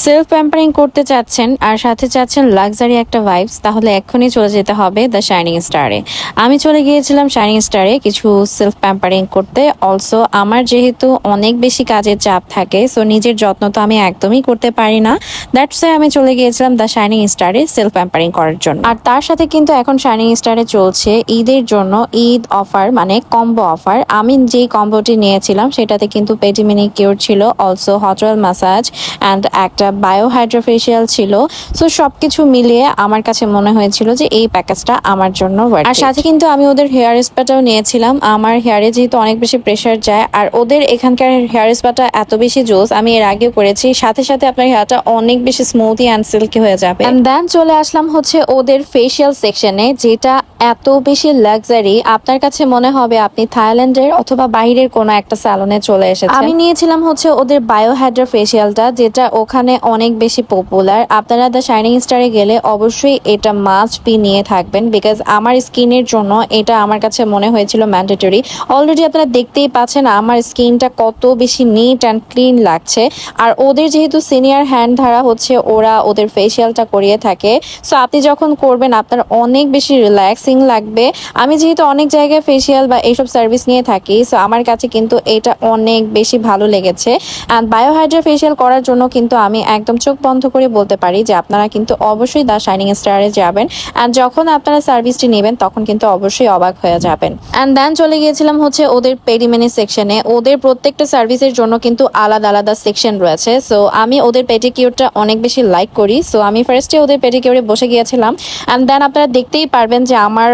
Self pampering করতে চাচ্ছেন আর সাথে চাচ্ছেন লাক্সারি একটা ভাইবস, তাহলে এক্ষুনি চলে যেতে হবে দ্য শাইনিং স্টারে। আমি চলে গিয়েছিলাম শাইনিং স্টারে কিছু সেলফ প্যাম্পারিং করতে। অলসো আমার যেহেতু অনেক বেশি কাজের চাপ থাকে, সো নিজের যত্ন তো আমি একদমই করতে পারি না। দ্যাটস ওয়াই আমি চলে গিয়েছিলাম দ্য শাইনিং স্টারে সেলফ প্যাম্পারিং করার জন্য। আর তার সাথে কিন্তু এখন শাইনিং স্টারে চলছে ঈদের জন্য ঈদ অফার, মানে কম্বো অফার। আমি যেই কম্বোটি নিয়েছিলাম সেটাতে কিন্তু পেডি ম্যানিকিউর ছিল, also hot oil massage and একটা বায়ো হাইড্রোফেশিয়াল ছিল। সো সবকিছু মিলিয়ে আমার কাছে মনে হয়েছিল যে এই প্যাকেজটা আমার জন্য ওয়ার্থ ইট। আর সাথে কিন্তু আমি ওদের হেয়ার স্পাটাও নিয়েছিলাম। আমার হেয়ারে যেহেতু অনেক বেশি প্রেশার যায়, আর ওদের এখানকার হেয়ার স্পাটা এত বেশি জোস, আমি এর আগেও করেছি। সাথে সাথে আপনার হেয়ারটা অনেক বেশি স্মুথি অ্যান্ড সিল্কি হয়ে যাবে। অ্যান্ড দেন চলে আসলাম হচ্ছে ওদের ফেশিয়াল সেকশনে, যেটা এত বেশি লাক্সারি আপনার কাছে মনে হবে আপনি থাইল্যান্ডের অথবা বাইরের কোনো একটা স্যালনে চলে এসেছেন। আমি নিয়েছিলাম হচ্ছে ওদের বায়ো হাইড্রা ফেশিয়ালটা, যেটা ওখানে অনেক বেশি পপুলার। আপনারা দ্য শাইনিং স্টারে গেলে অবশ্যই এটা মাস্ট বি নিয়ে থাকবেন, বিকজ আমার স্কিনের জন্য এটা আমার কাছে মনে হয়েছিল ম্যান্ডেটরি। অলরেডি আপনারা দেখতেই পাচ্ছেন আমার স্কিনটা কত বেশি নিট অ্যান্ড ক্লিন লাগছে। আর ওদের যেহেতু সিনিয়র হ্যান্ড ধারা হচ্ছে, ওরা ওদের ফেশিয়ালটা করিয়ে থাকে। সো আপনি যখন করবেন আপনার অনেক বেশি রিল্যাক্সিং লাগবে। আমি যেহেতু অনেক জায়গায় ফেশিয়াল বা এইসব সার্ভিস নিয়ে থাকি, সো আমার কাছে কিন্তু এটা অনেক বেশি ভালো লেগেছে। অ্যান্ড বায়োহাইড্রা ফেশিয়াল করার জন্য কিন্তু আমি একদম চোখ বন্ধ করে বলতে পারি যে আপনারা কিন্তু অবশ্যই দ্য শাইনিং স্টারে যাবেন। অ্যান্ড যখন আপনারা সার্ভিসটি নেবেন তখন কিন্তু অবশ্যই অবাক হয়ে যাবেন। অ্যান্ড দেন চলে গিয়েছিলাম হচ্ছে ওদের পেডিমেনি সেকশনে। ওদের প্রত্যেকটা সার্ভিসের জন্য কিন্তু আলাদা আলাদা সেকশন রয়েছে। সো আমি ওদের পেডিকিউরটা অনেক বেশি লাইক করি, সো আমি ফার্স্টে ওদের পেডিকিউরে বসে গিয়েছিলাম। অ্যান্ড দেন আপনারা দেখতেই পারবেন যে আমার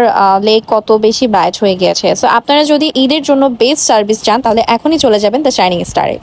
লেগ কত বেশি ব্রাইট হয়ে গিয়েছে। সো আপনারা যদি ঈদের জন্য বেস্ট সার্ভিস চান তাহলে এখনই চলে যাবেন দ্য শাইনিং স্টারে।